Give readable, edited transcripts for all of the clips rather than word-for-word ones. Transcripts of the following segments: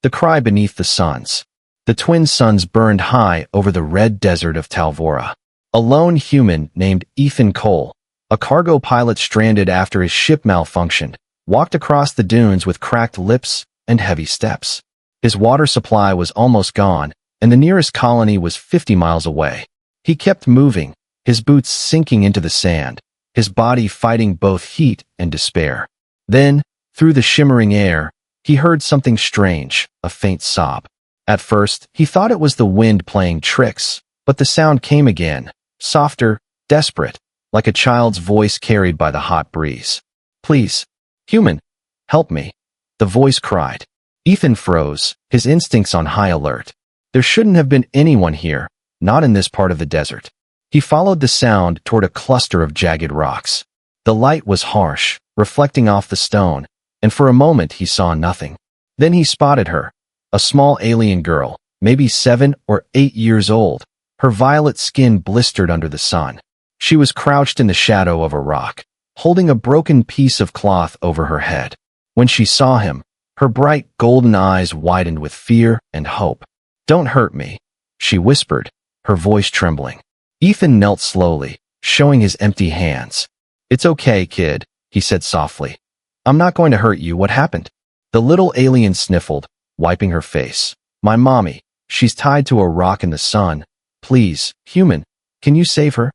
The cry beneath the suns. The twin suns burned high over the red desert of Talvora. A lone human named Ethan Cole, a cargo pilot stranded after his ship malfunctioned, walked across the dunes with cracked lips and heavy steps. His water supply was almost gone, and the nearest colony was 50 miles away. He kept moving, his boots sinking into the sand, his body fighting both heat and despair. Then, through the shimmering air, he heard something strange, a faint sob. At first, he thought it was the wind playing tricks, but the sound came again, softer, desperate, like a child's voice carried by the hot breeze. "Please, human, help me," the voice cried. Ethan froze, his instincts on high alert. There shouldn't have been anyone here, not in this part of the desert. He followed the sound toward a cluster of jagged rocks. The light was harsh, reflecting off the stone, and for a moment he saw nothing. Then he spotted her, a small alien girl, maybe 7 or 8 years old, her violet skin blistered under the sun. She was crouched in the shadow of a rock, holding a broken piece of cloth over her head. When she saw him, her bright golden eyes widened with fear and hope. "Don't hurt me," she whispered, her voice trembling. Ethan knelt slowly, showing his empty hands. "It's okay, kid," he said softly. "I'm not going to hurt you. What happened?" The little alien sniffled, wiping her face. "My mommy. She's tied to a rock in the sun. Please, human, can you save her?"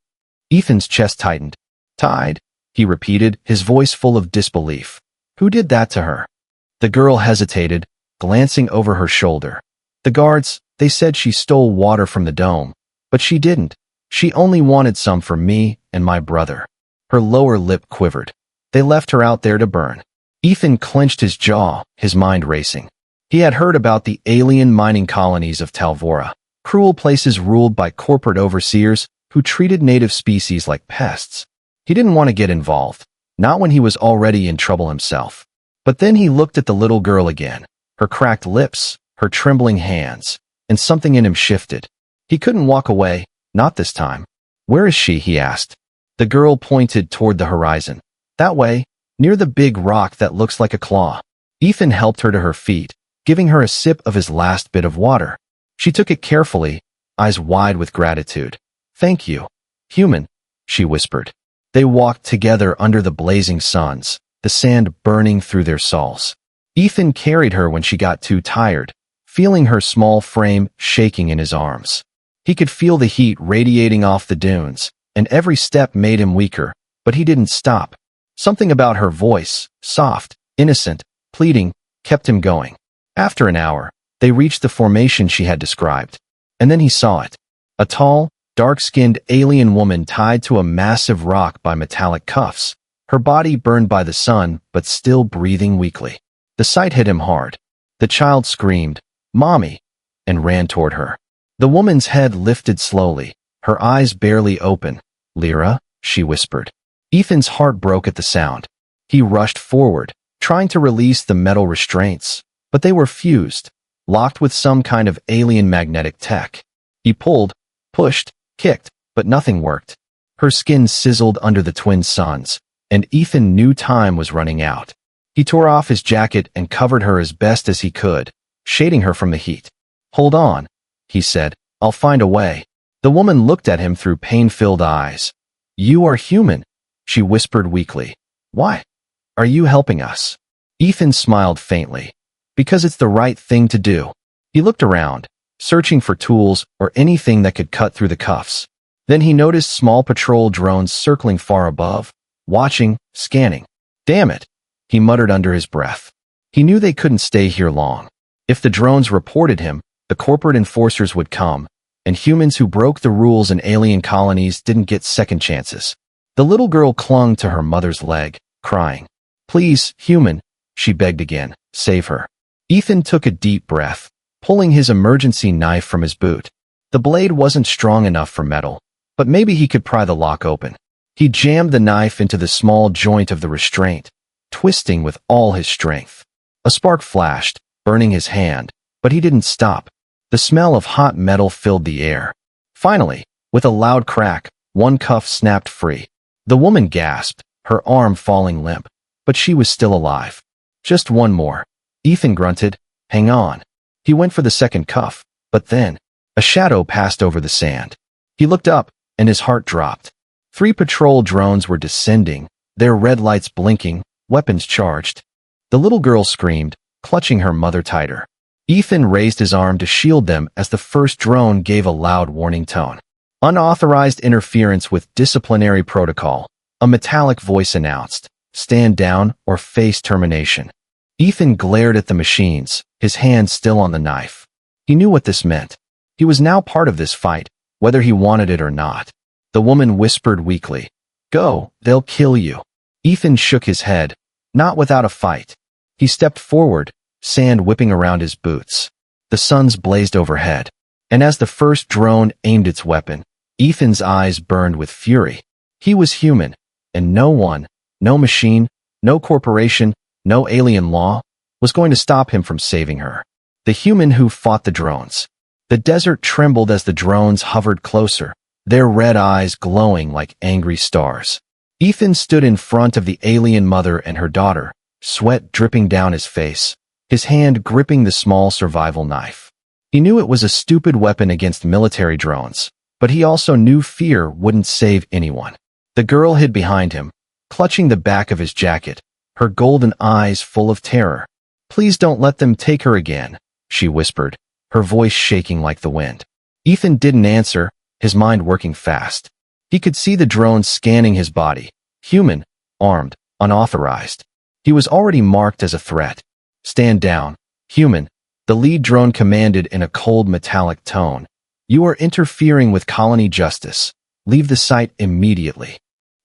Ethan's chest tightened. "Tied?" he repeated, his voice full of disbelief. "Who did that to her?" The girl hesitated, glancing over her shoulder. "The guards, they said she stole water from the dome. But she didn't. She only wanted some for me and my brother." Her lower lip quivered. "They left her out there to burn." Ethan clenched his jaw, his mind racing. He had heard about the alien mining colonies of Talvora, cruel places ruled by corporate overseers who treated native species like pests. He didn't want to get involved, not when he was already in trouble himself. But then he looked at the little girl again, her cracked lips, her trembling hands, and something in him shifted. He couldn't walk away, not this time. "Where is she?" he asked. The girl pointed toward the horizon. "That way, near the big rock that looks like a claw." Ethan helped her to her feet, giving her a sip of his last bit of water. She took it carefully, eyes wide with gratitude. "Thank you, human," she whispered. They walked together under the blazing suns, the sand burning through their soles. Ethan carried her when she got too tired, feeling her small frame shaking in his arms. He could feel the heat radiating off the dunes, and every step made him weaker, but he didn't stop. Something about her voice, soft, innocent, pleading, kept him going. After an hour, they reached the formation she had described. And then he saw it. A tall, dark-skinned alien woman tied to a massive rock by metallic cuffs, her body burned by the sun but still breathing weakly. The sight hit him hard. The child screamed, "Mommy," and ran toward her. The woman's head lifted slowly, her eyes barely open. "Lyra," she whispered. Ethan's heart broke at the sound. He rushed forward, trying to release the metal restraints, but they were fused, locked with some kind of alien magnetic tech. He pulled, pushed, kicked, but nothing worked. Her skin sizzled under the twin suns, and Ethan knew time was running out. He tore off his jacket and covered her as best as he could, shading her from the heat. "Hold on," he said. "I'll find a way." The woman looked at him through pain-filled eyes. "You are human," she whispered weakly. "Why are you helping us?" Ethan smiled faintly. "Because it's the right thing to do." He looked around, searching for tools or anything that could cut through the cuffs. Then he noticed small patrol drones circling far above, watching, scanning. "Damn it," he muttered under his breath. He knew they couldn't stay here long. If the drones reported him, the corporate enforcers would come, and humans who broke the rules in alien colonies didn't get second chances. The little girl clung to her mother's leg, crying. "Please, human," she begged again, "save her." Ethan took a deep breath, pulling his emergency knife from his boot. The blade wasn't strong enough for metal, but maybe he could pry the lock open. He jammed the knife into the small joint of the restraint, twisting with all his strength. A spark flashed, burning his hand, but he didn't stop. The smell of hot metal filled the air. Finally, with a loud crack, one cuff snapped free. The woman gasped, her arm falling limp, but she was still alive. "Just one more," Ethan grunted. "Hang on." He went for the second cuff, but then a shadow passed over the sand. He looked up, and his heart dropped. 3 patrol drones were descending, their red lights blinking, weapons charged. The little girl screamed, clutching her mother tighter. Ethan raised his arm to shield them as the first drone gave a loud warning tone. Unauthorized interference with disciplinary protocol. A metallic voice announced, "Stand down or face termination." Ethan glared at the machines, his hand still on the knife. He knew what this meant. He was now part of this fight, whether he wanted it or not. The woman whispered weakly, "Go, they'll kill you." Ethan shook his head, not without a fight. He stepped forward, sand whipping around his boots. The suns blazed overhead, and as the first drone aimed its weapon, Ethan's eyes burned with fury. He was human, and no one, no machine, no corporation, no alien law, was going to stop him from saving her. The human who fought the drones. The desert trembled as the drones hovered closer, their red eyes glowing like angry stars. Ethan stood in front of the alien mother and her daughter, sweat dripping down his face, his hand gripping the small survival knife. He knew it was a stupid weapon against military drones, but he also knew fear wouldn't save anyone. The girl hid behind him, clutching the back of his jacket, her golden eyes full of terror. "Please don't let them take her again," she whispered, her voice shaking like the wind. Ethan didn't answer, his mind working fast. He could see the drones scanning his body, human, armed, unauthorized. He was already marked as a threat. "Stand down, human," the lead drone commanded in a cold metallic tone. "You are interfering with colony justice. Leave the site immediately."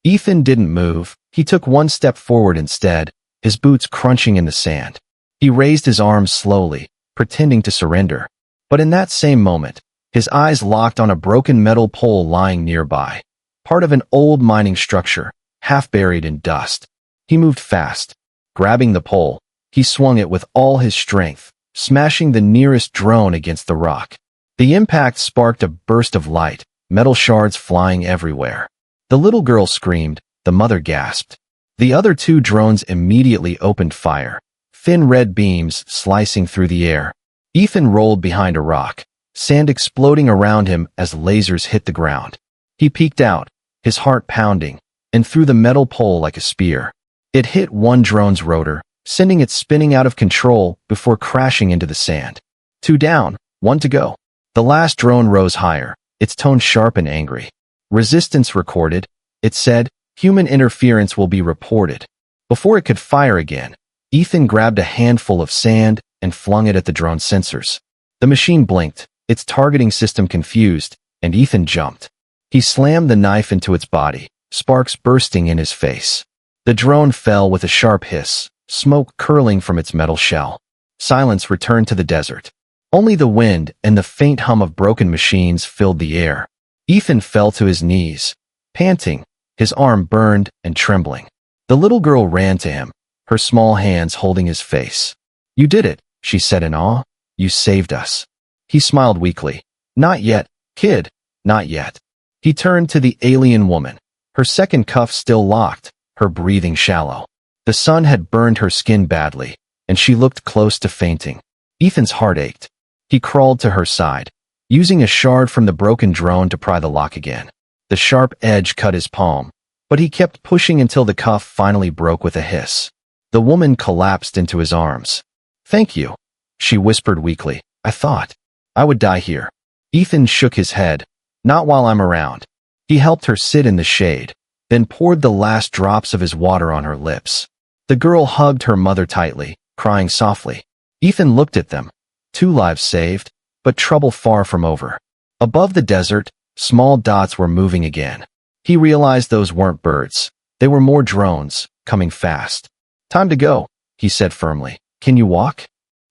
Ethan didn't move. He took one step forward instead, his boots crunching in the sand. He raised his arms slowly, pretending to surrender. But in that same moment, his eyes locked on a broken metal pole lying nearby, part of an old mining structure, half buried in dust. He moved fast. Grabbing the pole, he swung it with all his strength, smashing the nearest drone against the rock. The impact sparked a burst of light, metal shards flying everywhere. The little girl screamed, the mother gasped. The other 2 drones immediately opened fire, thin red beams slicing through the air. Ethan rolled behind a rock, sand exploding around him as lasers hit the ground. He peeked out, his heart pounding, and threw the metal pole like a spear. It hit one drone's rotor, sending it spinning out of control before crashing into the sand. 2 down, 1 to go. The last drone rose higher, its tone sharp and angry. "Resistance recorded," it said. "Human interference will be reported." Before it could fire again, Ethan grabbed a handful of sand and flung it at the drone's sensors. The machine blinked, its targeting system confused, and Ethan jumped. He slammed the knife into its body, sparks bursting in his face. The drone fell with a sharp hiss, smoke curling from its metal shell. Silence returned to the desert. Only the wind and the faint hum of broken machines filled the air. Ethan fell to his knees, panting, his arm burned and trembling. The little girl ran to him, her small hands holding his face. "You did it," she said in awe. "You saved us." He smiled weakly. "Not yet, kid, not yet." He turned to the alien woman, her second cuff still locked, her breathing shallow. The sun had burned her skin badly, and she looked close to fainting. Ethan's heart ached. He crawled to her side, using a shard from the broken drone to pry the lock again. The sharp edge cut his palm, but he kept pushing until the cuff finally broke with a hiss. The woman collapsed into his arms. "Thank you," she whispered weakly. "I thought I would die here." Ethan shook his head. "Not while I'm around." He helped her sit in the shade, then poured the last drops of his water on her lips. The girl hugged her mother tightly, crying softly. Ethan looked at them. 2 lives saved, but trouble far from over. Above the desert, small dots were moving again. He realized those weren't birds. They were more drones, coming fast. "Time to go," he said firmly. "Can you walk?"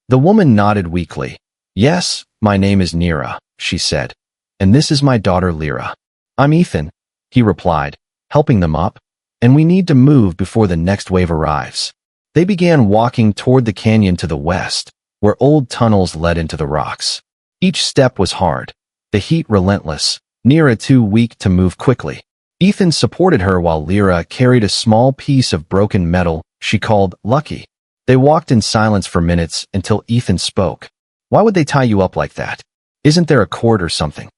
The woman nodded weakly. "Yes, my name is Nira," she said. "And this is my daughter Lyra." "I'm Ethan," he replied, helping them up. "And we need to move before the next wave arrives." They began walking toward the canyon to the west, where old tunnels led into the rocks. Each step was hard, the heat relentless, Nira too weak to move quickly. Ethan supported her while Lyra carried a small piece of broken metal she called Lucky. They walked in silence for minutes until Ethan spoke. Why would they tie you up like that? Isn't there a cord or something?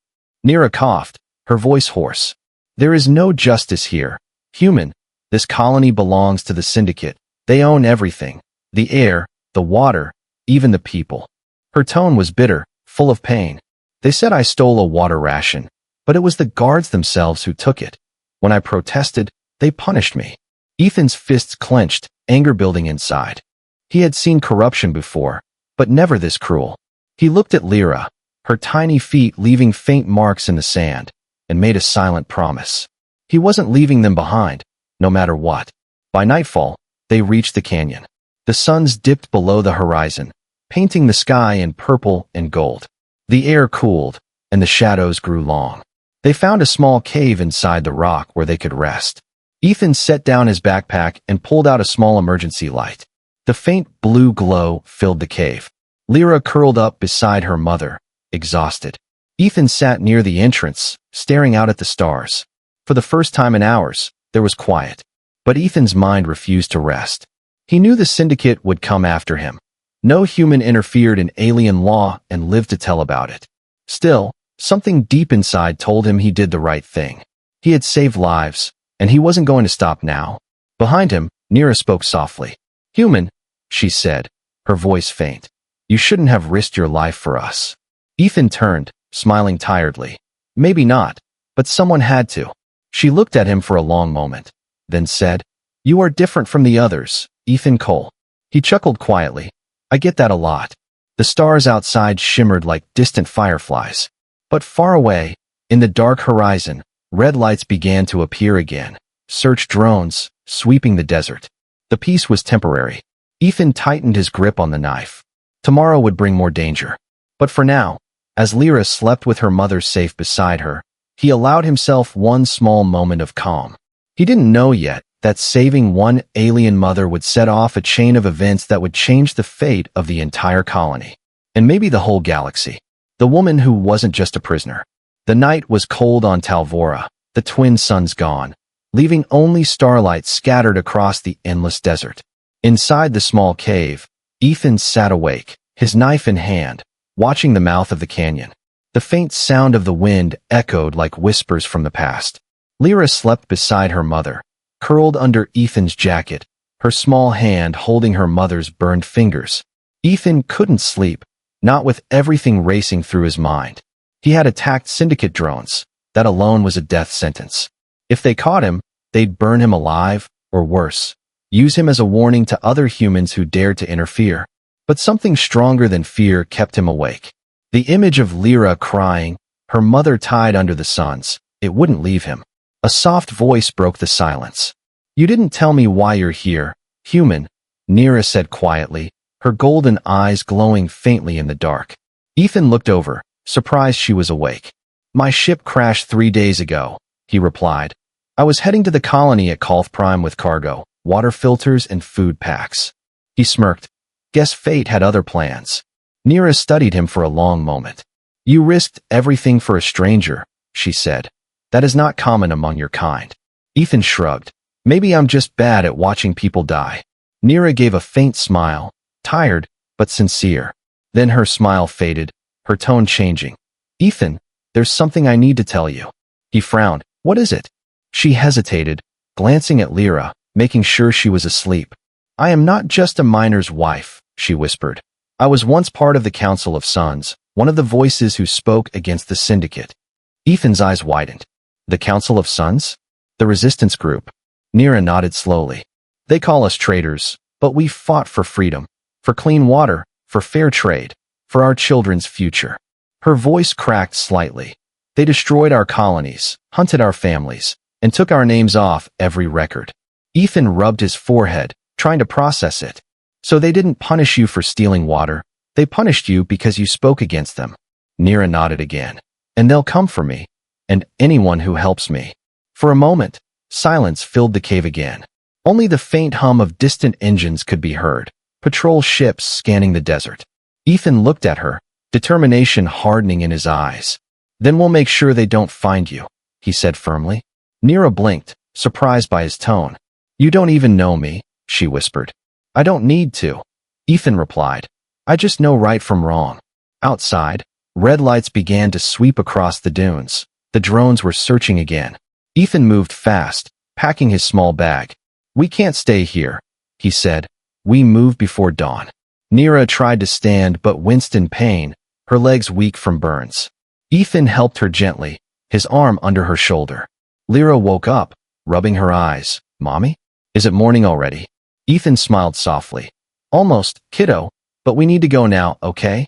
Nira coughed, her voice hoarse. There is no justice here. Human, this colony belongs to the syndicate. They own everything. The air, the water, even the people. Her tone was bitter, full of pain. They said I stole a water ration, but it was the guards themselves who took it. When I protested, they punished me. Ethan's fists clenched, anger building inside. He had seen corruption before, but never this cruel. He looked at Lyra, her tiny feet leaving faint marks in the sand, and made a silent promise. He wasn't leaving them behind, no matter what. By nightfall, they reached the canyon. The suns dipped below the horizon, painting the sky in purple and gold. The air cooled, and the shadows grew long. They found a small cave inside the rock where they could rest. Ethan set down his backpack and pulled out a small emergency light. The faint blue glow filled the cave. Lyra curled up beside her mother, exhausted. Ethan sat near the entrance, staring out at the stars. For the first time in hours, there was quiet. But Ethan's mind refused to rest. He knew the syndicate would come after him. No human interfered in alien law and lived to tell about it. Still, something deep inside told him he did the right thing. He had saved lives, and he wasn't going to stop now. Behind him, Nira spoke softly. Human, she said, her voice faint. You shouldn't have risked your life for us. Ethan turned, smiling tiredly. Maybe not, but someone had to. She looked at him for a long moment, then said, You are different from the others, Ethan Cole. He chuckled quietly. I get that a lot. The stars outside shimmered like distant fireflies. But far away, in the dark horizon, red lights began to appear again. Search drones, sweeping the desert. The peace was temporary. Ethan tightened his grip on the knife. Tomorrow would bring more danger. But for now, as Lyra slept with her mother safe beside her, he allowed himself one small moment of calm. He didn't know yet that saving one alien mother would set off a chain of events that would change the fate of the entire colony. And maybe the whole galaxy. The woman who wasn't just a prisoner. The night was cold on Talvora, the twin suns gone, leaving only starlight scattered across the endless desert. Inside the small cave, Ethan sat awake, his knife in hand, watching the mouth of the canyon. The faint sound of the wind echoed like whispers from the past. Lyra slept beside her mother, curled under Ethan's jacket, her small hand holding her mother's burned fingers. Ethan couldn't sleep, not with everything racing through his mind. He had attacked syndicate drones. That alone was a death sentence. If they caught him, they'd burn him alive, or worse, use him as a warning to other humans who dared to interfere. But something stronger than fear kept him awake. The image of Lyra crying, her mother tied under the suns, it wouldn't leave him. A soft voice broke the silence. You didn't tell me why you're here, human, Nira said quietly, her golden eyes glowing faintly in the dark. Ethan looked over, surprised she was awake. My ship crashed 3 days ago, he replied. I was heading to the colony at Calth Prime with cargo, water filters and food packs. He smirked. Guess fate had other plans. Nira studied him for a long moment. You risked everything for a stranger, she said. That is not common among your kind. Ethan shrugged. Maybe I'm just bad at watching people die. Nira gave a faint smile, tired, but sincere. Then her smile faded, her tone changing. Ethan, there's something I need to tell you. He frowned. What is it? She hesitated, glancing at Lyra, making sure she was asleep. I am not just a miner's wife, she whispered. I was once part of the Council of Sons, one of the voices who spoke against the syndicate. Ethan's eyes widened. The Council of Sons? The resistance group. Nira nodded slowly. They call us traitors, but we fought for freedom, for clean water, for fair trade, for our children's future. Her voice cracked slightly. They destroyed our colonies, hunted our families, and took our names off every record. Ethan rubbed his forehead, trying to process it. So they didn't punish you for stealing water. They punished you because you spoke against them. Nira nodded again. And they'll come for me. And anyone who helps me. For a moment, silence filled the cave again. Only the faint hum of distant engines could be heard, patrol ships scanning the desert. Ethan looked at her, determination hardening in his eyes. Then we'll make sure they don't find you, he said firmly. Nira blinked, surprised by his tone. You don't even know me, she whispered. I don't need to, Ethan replied. I just know right from wrong. Outside, red lights began to sweep across the dunes. The drones were searching again. Ethan moved fast, packing his small bag. "We can't stay here," he said. "We move before dawn." Nira tried to stand but winced in pain, her legs weak from burns. Ethan helped her gently, his arm under her shoulder. Lyra woke up, rubbing her eyes. "Mommy? Is it morning already?" Ethan smiled softly. "Almost, kiddo, but we need to go now, okay?"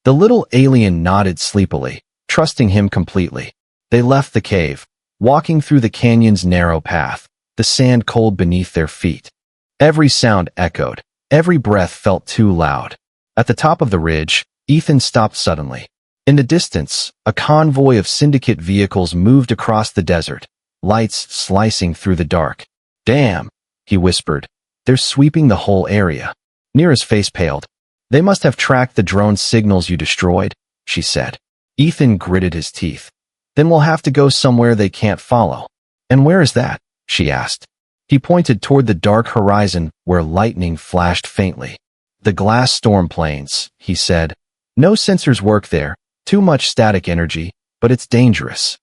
The little alien nodded sleepily, trusting him completely. They left the cave, walking through the canyon's narrow path, the sand cold beneath their feet. Every sound echoed, every breath felt too loud. At the top of the ridge, Ethan stopped suddenly. In the distance, a convoy of syndicate vehicles moved across the desert, lights slicing through the dark. "Damn," he whispered. "They're sweeping the whole area." Nira's face paled. "They must have tracked the drone signals you destroyed," she said. Ethan gritted his teeth. "Then we'll have to go somewhere they can't follow." "And where is that?" she asked. He pointed toward the dark horizon where lightning flashed faintly. "The glass storm plains," he said. "No sensors work there, too much static energy, but it's dangerous."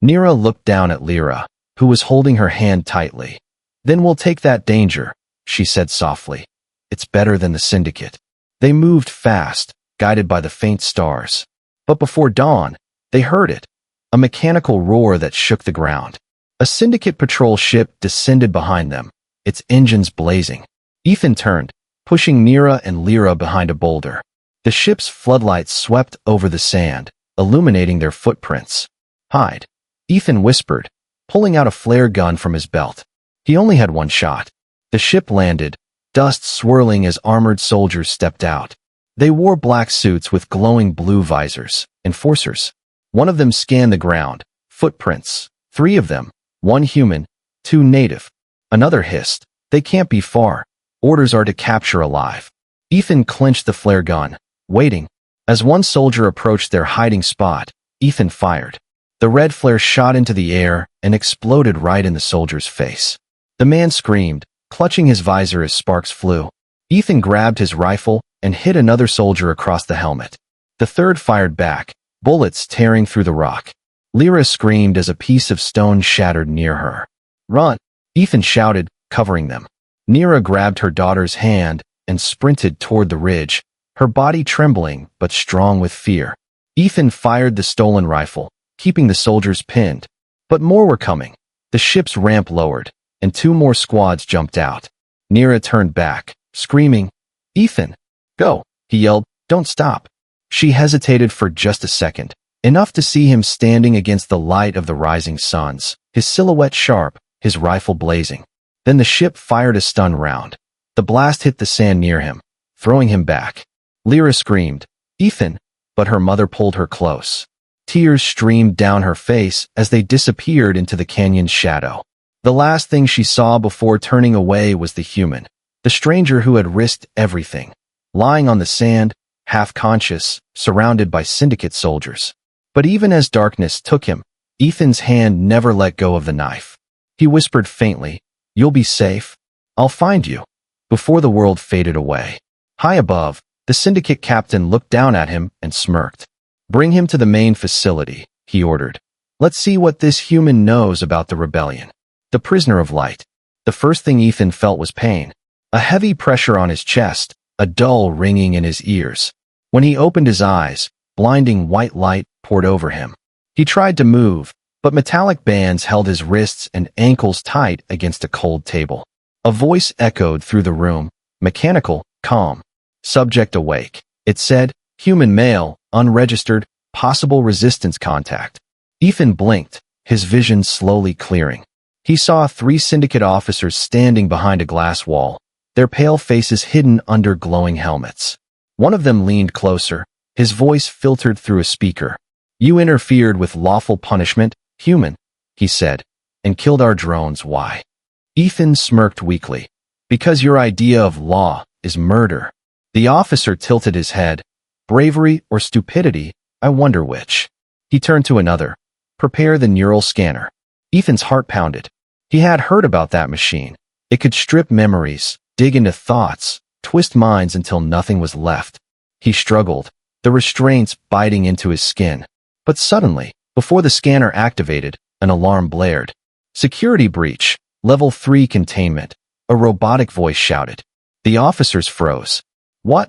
Nira looked down at Lyra, who was holding her hand tightly. "Then we'll take that danger," she said softly. "It's better than the syndicate." They moved fast, guided by the faint stars. But before dawn, they heard it, a mechanical roar that shook the ground. A syndicate patrol ship descended behind them, its engines blazing. Ethan turned, pushing Nira and Lyra behind a boulder. The ship's floodlights swept over the sand, illuminating their footprints. "Hide," Ethan whispered, pulling out a flare gun from his belt. He only had one shot. The ship landed, dust swirling as armored soldiers stepped out. They wore black suits with glowing blue visors, enforcers. One of them scanned the ground, footprints, 3 of them, 1 human, 2 native. Another hissed, "They can't be far. Orders are to capture alive." Ethan clenched the flare gun, waiting. As one soldier approached their hiding spot, Ethan fired. The red flare shot into the air and exploded right in the soldier's face. The man screamed, clutching his visor as sparks flew. Ethan grabbed his rifle and hit another soldier across the helmet. The third fired back, bullets tearing through the rock. Lyra screamed as a piece of stone shattered near her. "Run!" Ethan shouted, covering them. Nira grabbed her daughter's hand and sprinted toward the ridge, her body trembling but strong with fear. Ethan fired the stolen rifle, keeping the soldiers pinned. But more were coming. The ship's ramp lowered, and 2 more squads jumped out. Nira turned back, screaming, "Ethan, go!" he yelled, "Don't stop." She hesitated for just a second, enough to see him standing against the light of the rising suns, his silhouette sharp, his rifle blazing. Then the ship fired a stun round. The blast hit the sand near him, throwing him back. Lyra screamed, "Ethan," but her mother pulled her close. Tears streamed down her face as they disappeared into the canyon's shadow. The last thing she saw before turning away was the human, the stranger who had risked everything, lying on the sand, half-conscious, surrounded by syndicate soldiers. But even as darkness took him, Ethan's hand never let go of the knife. He whispered faintly, "You'll be safe. I'll find you." Before the world faded away. High above, the syndicate captain looked down at him and smirked. "Bring him to the main facility," he ordered. "Let's see what this human knows about the rebellion." The prisoner of light. The first thing Ethan felt was pain, a heavy pressure on his chest, a dull ringing in his ears. When he opened his eyes, blinding white light poured over him. He tried to move, but metallic bands held his wrists and ankles tight against a cold table. A voice echoed through the room, mechanical, calm. "Subject awake," it said, "human male, unregistered, possible resistance contact." Ethan blinked, his vision slowly clearing. He saw 3 syndicate officers standing behind a glass wall, their pale faces hidden under glowing helmets. One of them leaned closer, his voice filtered through a speaker. "You interfered with lawful punishment, human," he said, "and killed our drones. Why?" Ethan smirked weakly. "Because your idea of law is murder." The officer tilted his head. "Bravery or stupidity, I wonder which." He turned to another. "Prepare the neural scanner." Ethan's heart pounded. He had heard about that machine. It could strip memories, dig into thoughts, twist minds until nothing was left. He struggled. the restraints biting into his skin. But suddenly, before the scanner activated, an alarm blared. "Security breach, level 3 containment," a robotic voice shouted. The officers froze. "What?"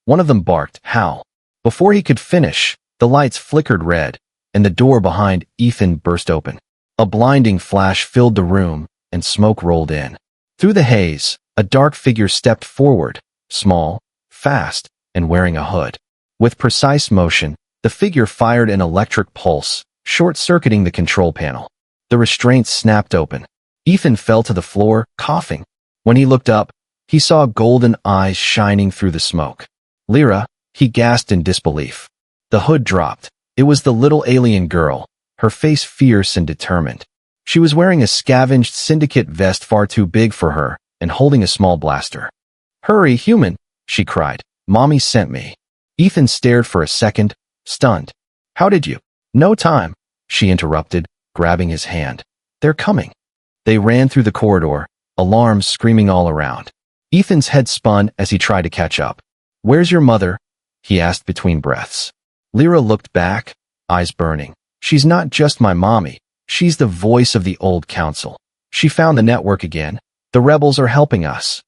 One of them barked. "How?" Before he could finish, the lights flickered red, and the door behind Ethan burst open. A blinding flash filled the room, and smoke rolled in. Through the haze, a dark figure stepped forward, small, fast, and wearing a hood. With precise motion, the figure fired an electric pulse, short-circuiting the control panel. The restraints snapped open. Ethan fell to the floor, coughing. When he looked up, he saw golden eyes shining through the smoke. "Lyra," he gasped in disbelief. The hood dropped. It was the little alien girl, her face fierce and determined. She was wearing a scavenged syndicate vest far too big for her and holding a small blaster. "Hurry, human," she cried. "Mommy sent me." Ethan stared for a second, stunned. "How did you?" "No time," she interrupted, grabbing his hand. "They're coming." They ran through the corridor, alarms screaming all around. Ethan's head spun as he tried to catch up. "Where's your mother?" he asked between breaths. Lyra looked back, eyes burning. "She's not just my mommy. She's the voice of the old council. She found the network again. The rebels are helping us."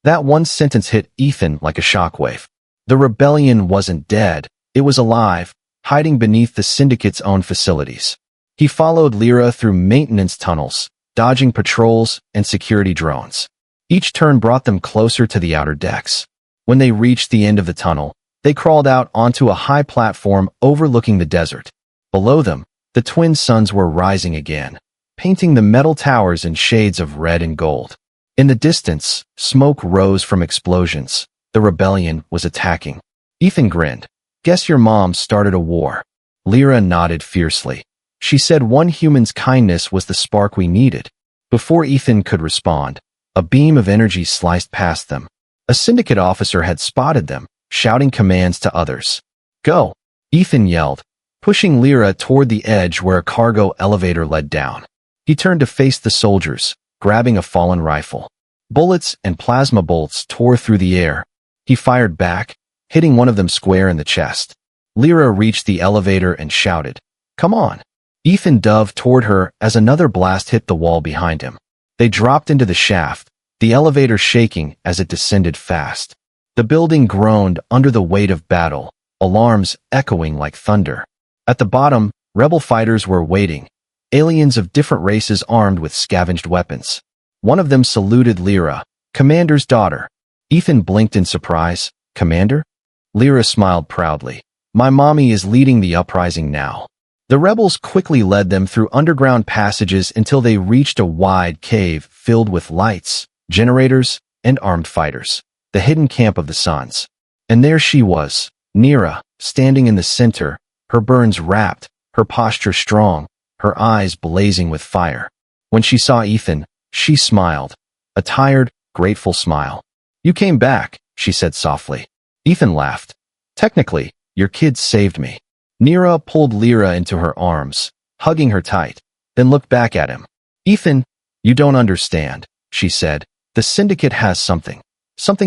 That one sentence hit Ethan like a shockwave. The rebellion wasn't dead. It was alive, hiding beneath the syndicate's own facilities. He followed Lyra through maintenance tunnels, dodging patrols and security drones. Each turn brought them closer to the outer decks. When they reached the end of the tunnel, they crawled out onto a high platform overlooking the desert. Below them, the twin suns were rising again, painting the metal towers in shades of red and gold. In the distance, smoke rose from explosions. The rebellion was attacking. Ethan grinned. "Guess your mom started a war." Lyra nodded fiercely. She said one human's kindness was the spark we needed. Before Ethan could respond, a beam of energy sliced past them. A syndicate officer had spotted them, shouting commands to others. "Go!" Ethan yelled, pushing Lyra toward the edge where a cargo elevator led down. He turned to face the soldiers, grabbing a fallen rifle. Bullets and plasma bolts tore through the air. He fired back, hitting one of them square in the chest. Lyra reached the elevator and shouted, "Come on!" Ethan dove toward her as another blast hit the wall behind him. They dropped into the shaft, the elevator shaking as it descended fast. The building groaned under the weight of battle, alarms echoing like thunder. At the bottom, rebel fighters were waiting, aliens of different races armed with scavenged weapons. One of them saluted Lyra, "Commander's daughter." Ethan blinked in surprise. "Commander?" Lyra smiled proudly. "My mommy is leading the uprising now." The rebels quickly led them through underground passages until they reached a wide cave filled with lights, generators, and armed fighters, the hidden camp of the Suns. And there she was, Nira, standing in the center, her burns wrapped, her posture strong, her eyes blazing with fire. When she saw Ethan, she smiled, a tired, grateful smile. "You came back," she said softly. Ethan laughed. "Technically, your kids saved me." Nira pulled Lyra into her arms, hugging her tight, then looked back at him. "Ethan, you don't understand," she said. "The Syndicate has something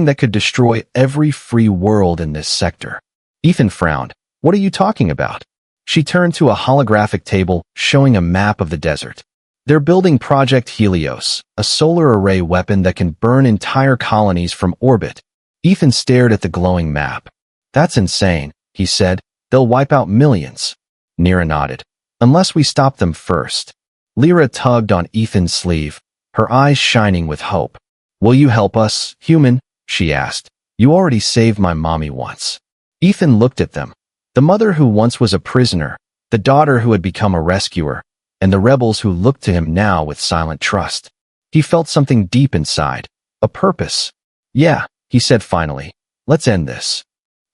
that could destroy every free world in this sector." Ethan frowned. "What are you talking about?" She turned to a holographic table showing a map of the desert. "They're building Project Helios, a solar array weapon that can burn entire colonies from orbit." Ethan stared at the glowing map. "That's insane," he said. "They'll wipe out millions." Nira nodded. "Unless we stop them first." Lyra tugged on Ethan's sleeve, her eyes shining with hope. "Will you help us, human?" she asked. "You already saved my mommy once." Ethan looked at them. The mother who once was a prisoner, the daughter who had become a rescuer, and the rebels who looked to him now with silent trust. He felt something deep inside, a purpose. "Yeah," he said finally. "Let's end this."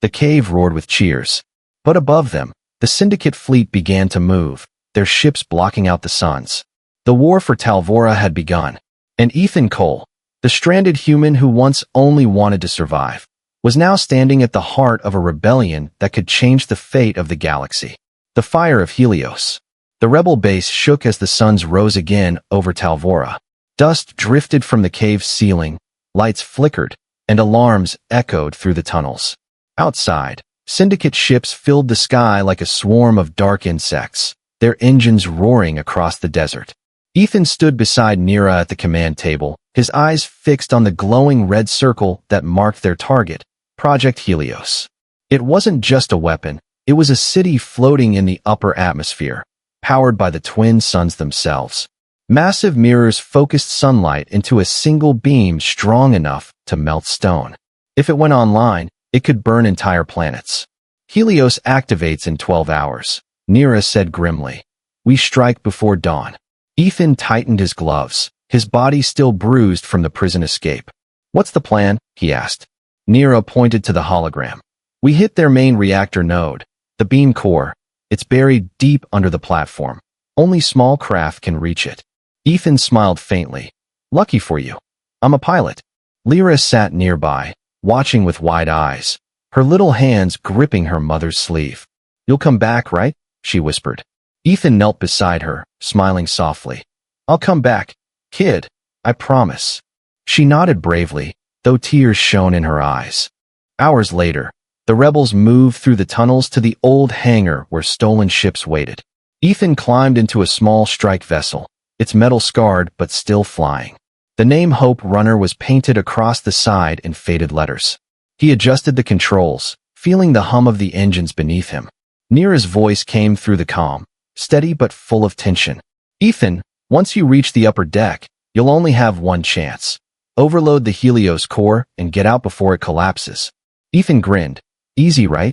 The cave roared with cheers. But above them, the Syndicate fleet began to move, their ships blocking out the suns. The war for Talvora had begun, and Ethan Cole, the stranded human who once only wanted to survive, was now standing at the heart of a rebellion that could change the fate of the galaxy. The fire of Helios. The rebel base shook as the suns rose again over Talvora. Dust drifted from the cave's ceiling, lights flickered, and alarms echoed through the tunnels. Outside, Syndicate ships filled the sky like a swarm of dark insects, their engines roaring across the desert. Ethan stood beside Nira at the command table, his eyes fixed on the glowing red circle that marked their target, Project Helios. It wasn't just a weapon, it was a city floating in the upper atmosphere, powered by the twin suns themselves. Massive mirrors focused sunlight into a single beam strong enough to melt stone. If it went online, it could burn entire planets. Helios activates in 12 hours, Nira said grimly. We strike before dawn. Ethan tightened his gloves, his body still bruised from the prison escape. What's the plan? He asked. Nira pointed to the hologram. We hit their main reactor node, the beam core. It's buried deep under the platform. Only small craft can reach it. Ethan smiled faintly. Lucky for you. I'm a pilot. Lyra sat nearby, watching with wide eyes, her little hands gripping her mother's sleeve. You'll come back, right? She whispered. Ethan knelt beside her, smiling softly. I'll come back, kid. I promise. She nodded bravely, though tears shone in her eyes. Hours later, the rebels moved through the tunnels to the old hangar where stolen ships waited. Ethan climbed into a small strike vessel, its metal scarred but still flying. The name Hope Runner was painted across the side in faded letters. He adjusted the controls, feeling the hum of the engines beneath him. Nira's voice came through the comm, steady but full of tension. Ethan, once you reach the upper deck, you'll only have one chance. Overload the Helios core and get out before it collapses. Ethan grinned. Easy, right?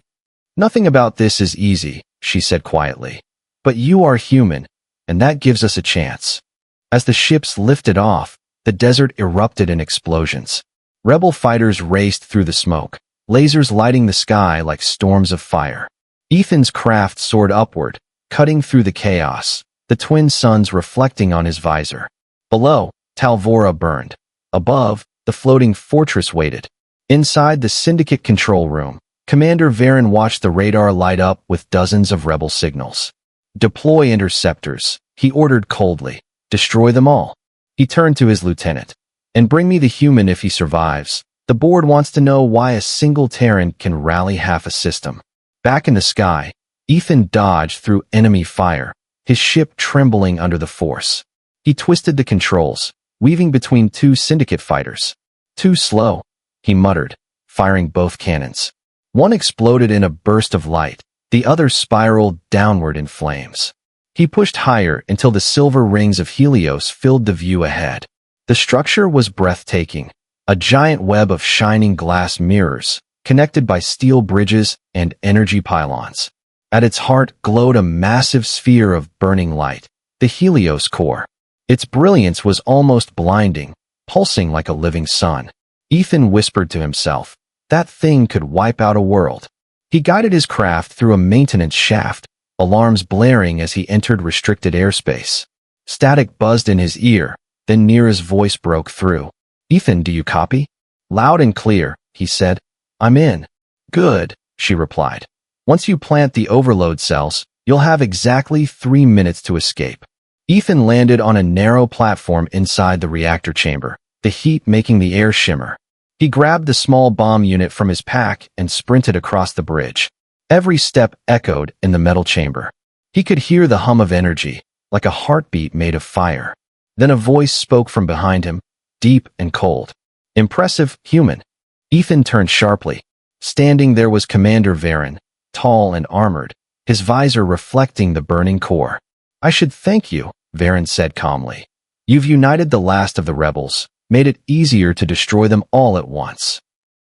Nothing about this is easy, she said quietly. But you are human, and that gives us a chance. As the ships lifted off, the desert erupted in explosions. Rebel fighters raced through the smoke, lasers lighting the sky like storms of fire. Ethan's craft soared upward, cutting through the chaos, the twin suns reflecting on his visor. Below, Talvora burned. Above, the floating fortress waited. Inside the Syndicate control room, Commander Varen watched the radar light up with dozens of rebel signals. Deploy interceptors, he ordered coldly. Destroy them all. He turned to his lieutenant. And bring me the human if he survives. The board wants to know why a single Terran can rally half a system. Back in the sky, Ethan dodged through enemy fire, his ship trembling under the force. He twisted the controls, weaving between two Syndicate fighters. Too slow, he muttered, firing both cannons. One exploded in a burst of light, the other spiraled downward in flames. He pushed higher until the silver rings of Helios filled the view ahead. The structure was breathtaking, a giant web of shining glass mirrors, connected by steel bridges and energy pylons. At its heart glowed a massive sphere of burning light, the Helios core. Its brilliance was almost blinding, pulsing like a living sun. Ethan whispered to himself, that thing could wipe out a world. He guided his craft through a maintenance shaft, alarms blaring as he entered restricted airspace. Static buzzed in his ear, then Nira's voice broke through. Ethan, do you copy? Loud and clear, he said. I'm in. Good, she replied. Once you plant the overload cells, you'll have exactly 3 minutes to escape. Ethan landed on a narrow platform inside the reactor chamber, the heat making the air shimmer. He grabbed the small bomb unit from his pack and sprinted across the bridge. Every step echoed in the metal chamber. He could hear the hum of energy, like a heartbeat made of fire. Then a voice spoke from behind him, deep and cold. Impressive, human. Ethan turned sharply. Standing there was Commander Varen, tall and armored, his visor reflecting the burning core. I should thank you, Varen said calmly. You've united the last of the rebels, made it easier to destroy them all at once.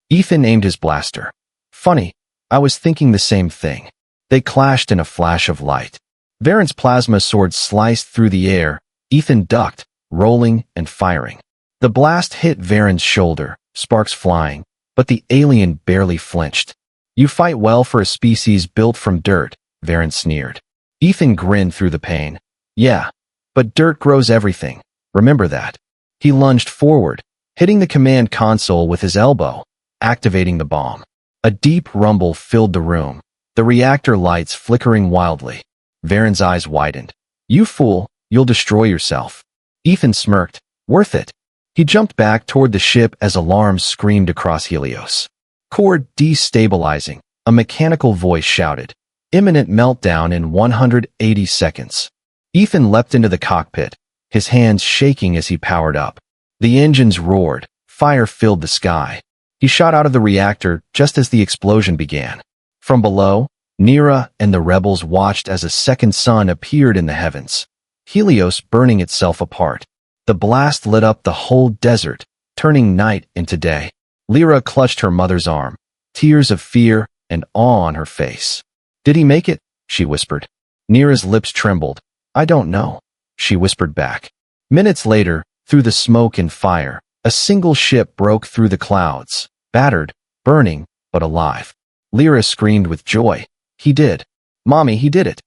Ethan aimed his blaster. Funny, I was thinking the same thing. They clashed in a flash of light. Varen's plasma sword sliced through the air. Ethan ducked, rolling and firing. The blast hit Varen's shoulder, sparks flying, but the alien barely flinched. You fight well for a species built from dirt, Varen sneered. Ethan grinned through the pain. Yeah, but dirt grows everything. Remember that. He lunged forward, hitting the command console with his elbow, activating the bomb. A deep rumble filled the room, the reactor lights flickering wildly. Varen's eyes widened. You fool, you'll destroy yourself. Ethan smirked. Worth it. He jumped back toward the ship as alarms screamed across Helios. Core destabilizing, A mechanical voice shouted, "Imminent meltdown in 180 seconds." Ethan leapt into the cockpit, his hands shaking as he powered up. The engines roared, fire filled the sky. He shot out of the reactor just as the explosion began. From below, Nira and the rebels watched as a second sun appeared in the heavens, Helios burning itself apart. The blast lit up the whole desert, turning night into day. Lyra clutched her mother's arm, tears of fear and awe on her face. "Did he make it?" she whispered. Nira's lips trembled. "I don't know," she whispered back. Minutes later, through the smoke and fire, a single ship broke through the clouds, battered, burning, but alive. Lyra screamed with joy. "He did. Mommy, he did it."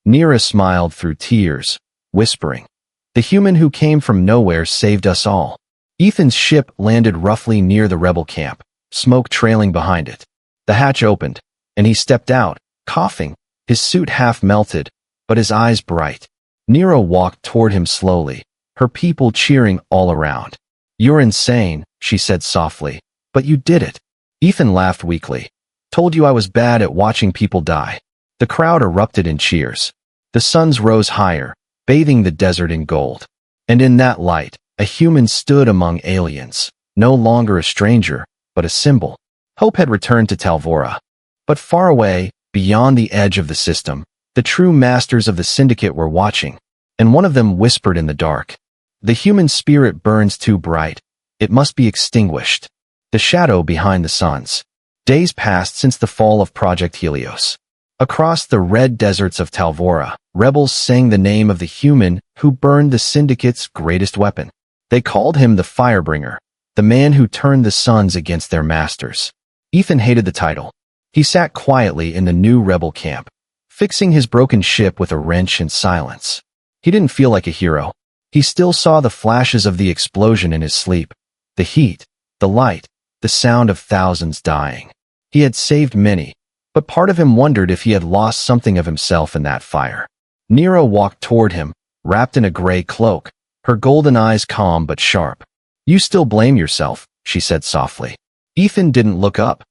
Nira smiled through tears, whispering, "The human who came from nowhere saved us all." Ethan's ship landed roughly near the rebel camp, smoke trailing behind it. The hatch opened, and he stepped out, coughing, his suit half melted, but his eyes bright. Nira walked toward him slowly, her people cheering all around. "You're insane," she said softly, "but you did it." Ethan laughed weakly. "Told you I was bad at watching people die." The crowd erupted in cheers. The suns rose higher, bathing the desert in gold. And in that light, a human stood among aliens, no longer a stranger, but a symbol. Hope had returned to Talvora. But far away, beyond the edge of the system, the true masters of the syndicate were watching, and one of them whispered in the dark, "The human spirit burns too bright. It must be extinguished." The shadow behind the suns. Days passed since the fall of Project Helios. Across the red deserts of Talvora, rebels sang the name of the human who burned the syndicate's greatest weapon. They called him the Firebringer, the man who turned the suns against their masters. Ethan hated the title. He sat quietly in the new rebel camp, fixing his broken ship with a wrench and silence. He didn't feel like a hero. He still saw the flashes of the explosion in his sleep, the heat, the light, the sound of thousands dying. He had saved many, but part of him wondered if he had lost something of himself in that fire. Nira walked toward him, wrapped in a gray cloak, her golden eyes calm but sharp. "You still blame yourself," she said softly. Ethan didn't look up.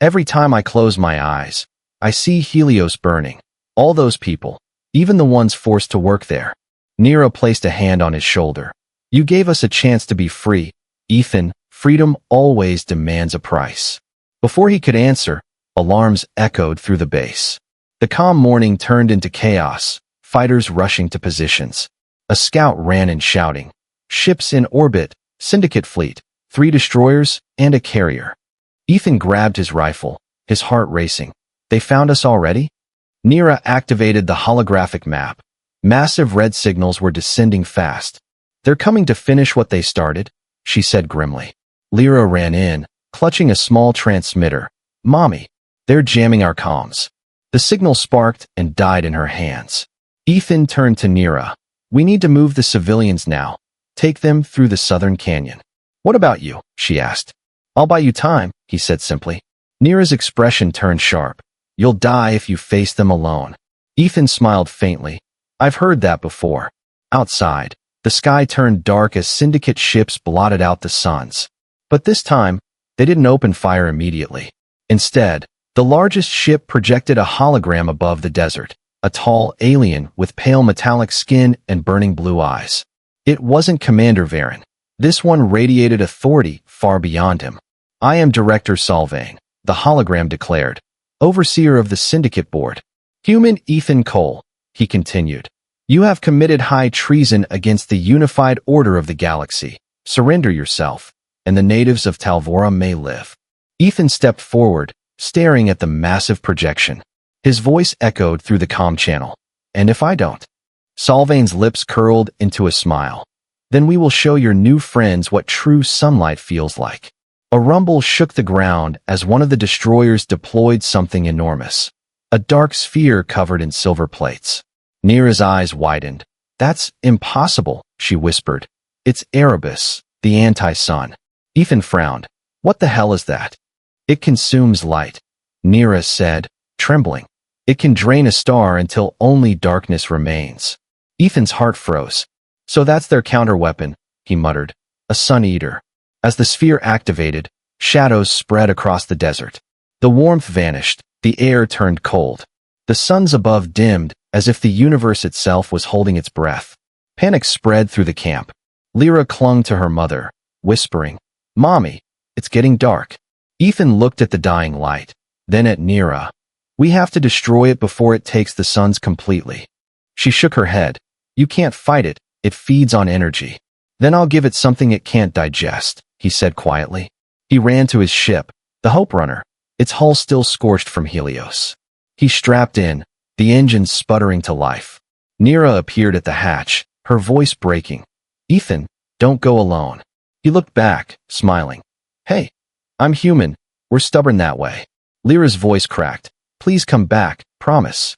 "Every time I close my eyes, I see Helios burning. All those people, even the ones forced to work there." Nira placed a hand on his shoulder. "You gave us a chance to be free, Ethan. Freedom always demands a price." Before he could answer, alarms echoed through the base. The calm morning turned into chaos, fighters rushing to positions. A scout ran in shouting, "Ships in orbit, syndicate fleet, 3 destroyers, and a carrier." Ethan grabbed his rifle, his heart racing. "They found us already?" Nira activated the holographic map. Massive red signals were descending fast. "They're coming to finish what they started," she said grimly. Lyra ran in, clutching a small transmitter. "Mommy, they're jamming our comms." The signal sparked and died in her hands. Ethan turned to Nira. "We need to move the civilians now. Take them through the southern canyon." "What about you?" she asked. "I'll buy you time," he said simply. Nira's expression turned sharp. "You'll die if you face them alone." Ethan smiled faintly. "I've heard that before." Outside, the sky turned dark as syndicate ships blotted out the suns. But this time, they didn't open fire immediately. Instead, the largest ship projected a hologram above the desert, a tall alien with pale metallic skin and burning blue eyes. It wasn't Commander Varen. This one radiated authority far beyond him. "I am Director Salvain," the hologram declared, "overseer of the Syndicate Board." "Human Ethan Cole," he continued, "you have committed high treason against the unified order of the galaxy. Surrender yourself, and the natives of Talvora may live." Ethan stepped forward, staring at the massive projection. His voice echoed through the comm channel. "And if I don't?" Salvain's lips curled into a smile. "Then we will show your new friends what true sunlight feels like." A rumble shook the ground as one of the destroyers deployed something enormous. A dark sphere covered in silver plates. Nira's eyes widened. "That's impossible," she whispered. "It's Erebus, the anti-sun." Ethan frowned. "What the hell is that?" "It consumes light," Nira said, trembling. "It can drain a star until only darkness remains." Ethan's heart froze. "So that's their counter-weapon," he muttered. "A sun-eater." As the sphere activated, shadows spread across the desert. The warmth vanished, The air turned cold. The suns above dimmed, as if the universe itself was holding its breath. Panic spread through the camp. Lyra clung to her mother, whispering, "Mommy, it's getting dark." Ethan looked at the dying light, then at Nira. "We have to destroy it before it takes the suns completely." She shook her head. "You can't fight it, it feeds on energy." "Then I'll give it something it can't digest," he said quietly. He ran to his ship, the Hope Runner, its hull still scorched from Helios. He strapped in, the engines sputtering to life. Nira appeared at the hatch, her voice breaking. "Ethan, don't go alone." He looked back, smiling. "Hey, I'm human. We're stubborn that way." Lyra's voice cracked. "Please come back, promise."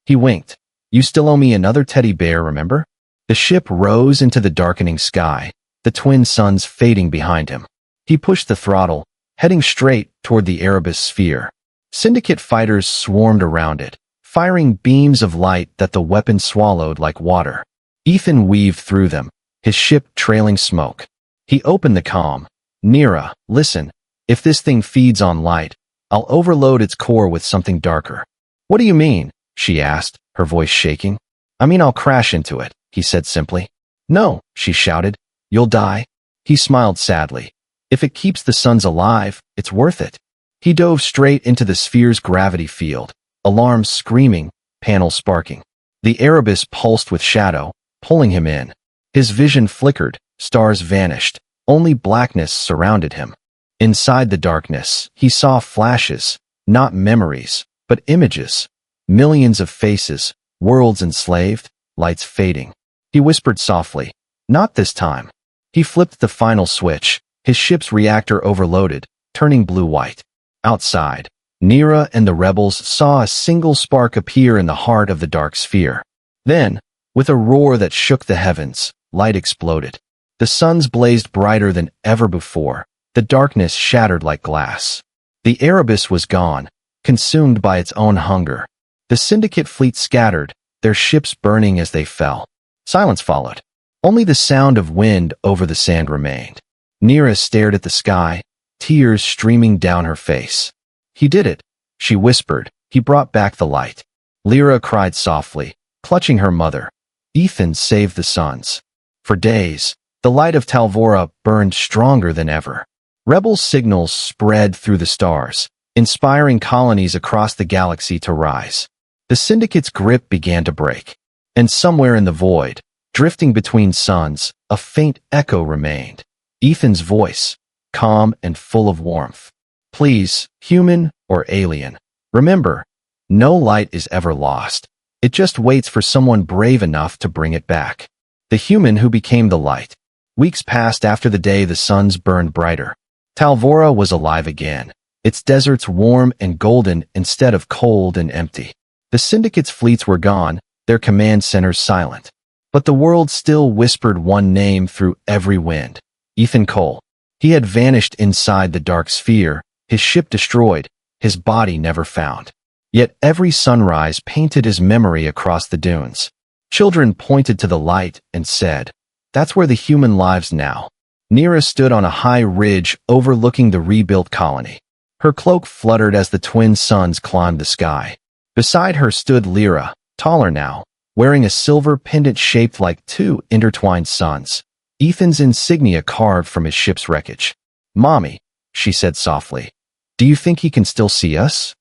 He winked. "You still owe me another teddy bear, remember?" The ship rose into the darkening sky, the twin suns fading behind him. He pushed the throttle, heading straight toward the Erebus sphere. Syndicate fighters swarmed around it, firing beams of light that the weapon swallowed like water. Ethan weaved through them, his ship trailing smoke. He opened the comm. "Nira, listen, if this thing feeds on light, I'll overload its core with something darker." "What do you mean?" she asked, her voice shaking. "I mean I'll crash into it," he said simply. "No," she shouted. "You'll die." He smiled sadly. "If it keeps the suns alive, it's worth it." He dove straight into the sphere's gravity field, alarms screaming, panels sparking. The Erebus pulsed with shadow, pulling him in. His vision flickered, stars vanished, only blackness surrounded him. Inside the darkness, he saw flashes, not memories, but images. Millions of faces, worlds enslaved, lights fading. He whispered softly, "Not this time." He flipped the final switch, his ship's reactor overloaded, turning blue-white. Outside, Nira and the rebels saw a single spark appear in the heart of the dark sphere. Then, with a roar that shook the heavens, light exploded. The suns blazed brighter than ever before, the darkness shattered like glass. The Erebus was gone, consumed by its own hunger. The Syndicate fleet scattered, their ships burning as they fell. Silence followed. Only the sound of wind over the sand remained. Nira stared at the sky, tears streaming down her face. "He did it," she whispered. "He brought back the light." Lyra cried softly, clutching her mother. "Ethan saved the suns." For days, the light of Talvora burned stronger than ever. Rebel signals spread through the stars, inspiring colonies across the galaxy to rise. The Syndicate's grip began to break. And somewhere in the void, drifting between suns, a faint echo remained. Ethan's voice, calm and full of warmth. "Please, human or alien, remember, no light is ever lost. It just waits for someone brave enough to bring it back." The human who became the light. Weeks passed after the day the suns burned brighter. Talvora was alive again, its deserts warm and golden instead of cold and empty. The Syndicate's fleets were gone, their command centers silent. But the world still whispered one name through every wind. Ethan Cole. He had vanished inside the dark sphere, his ship destroyed, his body never found. Yet every sunrise painted his memory across the dunes. Children pointed to the light and said, "That's where the human lives now." Nira stood on a high ridge overlooking the rebuilt colony. Her cloak fluttered as the twin suns climbed the sky. Beside her stood Lyra, taller now, wearing a silver pendant shaped like two intertwined suns. Ethan's insignia carved from his ship's wreckage. "Mommy," she said softly, "do you think he can still see us?"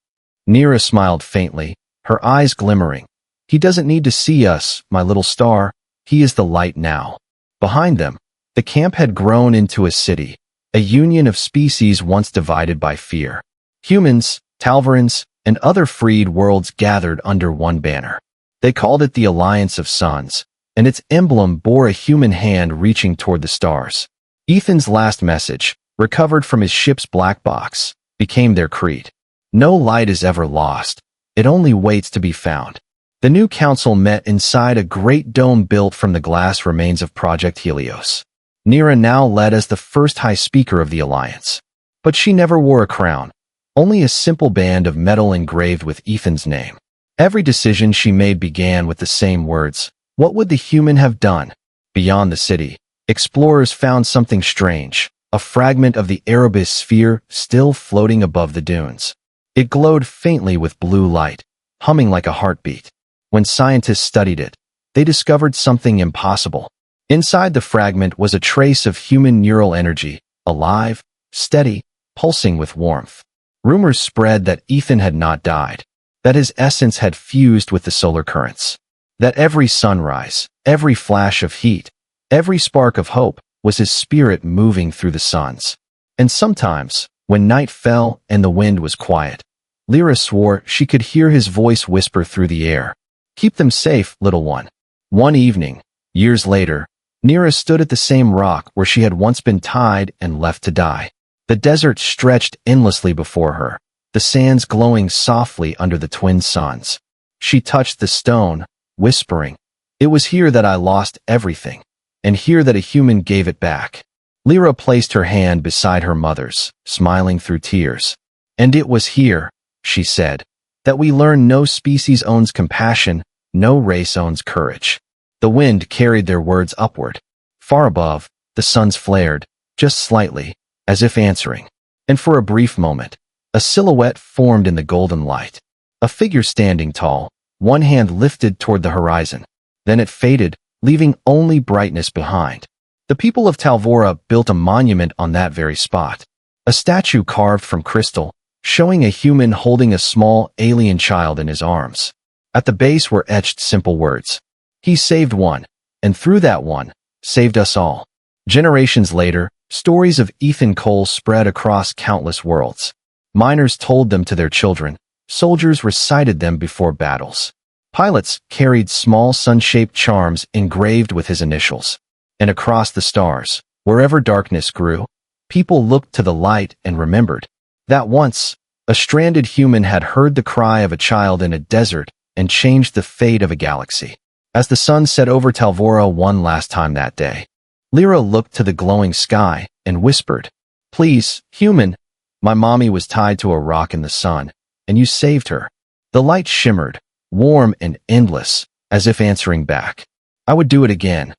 Nira smiled faintly, her eyes glimmering. "He doesn't need to see us, my little star. He is the light now." Behind them, the camp had grown into a city, a union of species once divided by fear. Humans, Talvorans, and other freed worlds gathered under one banner. They called it the Alliance of Suns, and its emblem bore a human hand reaching toward the stars. Ethan's last message, recovered from his ship's black box, became their creed. No light is ever lost. It only waits to be found. The new council met inside a great dome built from the glass remains of Project Helios. Nira now led as the first High Speaker of the Alliance. But she never wore a crown, only a simple band of metal engraved with Ethan's name. Every decision she made began with the same words. What would the human have done? Beyond the city, explorers found something strange, a fragment of the Erebus sphere still floating above the dunes. It glowed faintly with blue light, humming like a heartbeat. When scientists studied it, they discovered something impossible. Inside the fragment was a trace of human neural energy, alive, steady, pulsing with warmth. Rumors spread that Ethan had not died, that his essence had fused with the solar currents, that every sunrise, every flash of heat, every spark of hope was his spirit moving through the suns. And sometimes, when night fell and the wind was quiet, Lyra swore she could hear his voice whisper through the air, "Keep them safe, little one." One evening, years later, Lyra stood at the same rock where she had once been tied and left to die. The desert stretched endlessly before her, the sands glowing softly under the twin suns. She touched the stone, whispering, "It was here that I lost everything, and here that a human gave it back." Lyra placed her hand beside her mother's, smiling through tears. "And it was here," she said, "that we learn no species owns compassion, no race owns courage." The wind carried their words upward. Far above, the suns flared, just slightly, as if answering. And for a brief moment, a silhouette formed in the golden light. A figure standing tall, one hand lifted toward the horizon. Then it faded, leaving only brightness behind. The people of Talvora built a monument on that very spot. A statue carved from crystal, showing a human holding a small alien child in his arms. At the base were etched simple words. "He saved one, and through that one, saved us all." Generations later, stories of Ethan Cole spread across countless worlds. Miners told them to their children. Soldiers recited them before battles. Pilots carried small sun-shaped charms engraved with his initials. And across the stars, wherever darkness grew, people looked to the light and remembered that once, a stranded human had heard the cry of a child in a desert and changed the fate of a galaxy. As the sun set over Talvora one last time that day, Lyra looked to the glowing sky and whispered, "Please, human, my mommy was tied to a rock in the sun, and you saved her." The light shimmered, warm and endless, as if answering back, "I would do it again."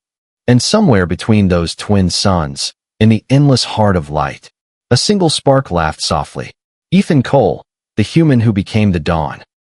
And somewhere between those twin suns, in the endless heart of light, a single spark laughed softly. Ethan Cole, the human who became the dawn.